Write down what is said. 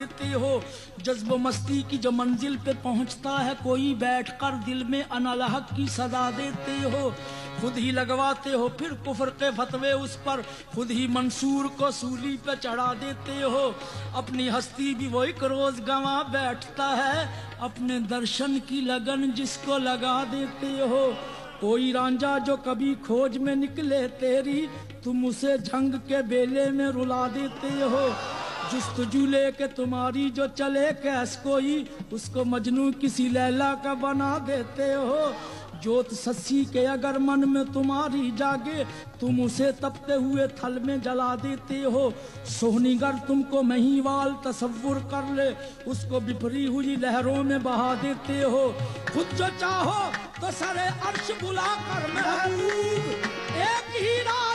देते हो। जज्ब मस्ती की जो मंजिल पे पहुंचता है कोई, बैठकर दिल में अनलहक की सदा देते हो। खुद ही लगवाते हो फिर कुफ्र के फतवे उस पर, खुद ही मंसूर को सूली पे चढ़ा देते हो। अपनी हस्ती भी वो एक रोज गंवा बैठता है, अपने दर्शन की लगन जिसको लगा देते हो। कोई रांझा जो कभी खोज में निकले तेरी, तुम उसे झंग के बेले में रुला देते हो। जुस्तजू लेके तुम्हारी जो चले कैस कोई, उसको मजनू किसी लैला का बना देते हो। जोत सस्सी के अगर मन में तुम्हारी जागे, तुम उसे तपते हुए थल में जला देते हो। सोहनीगर तुमको महीवाल तसव्वुर कर ले, उसको बिफरी हुई लहरों में बहा देते हो। खुद जो चाहो तो सरे अर्श बुला कर महबूब एक ही राह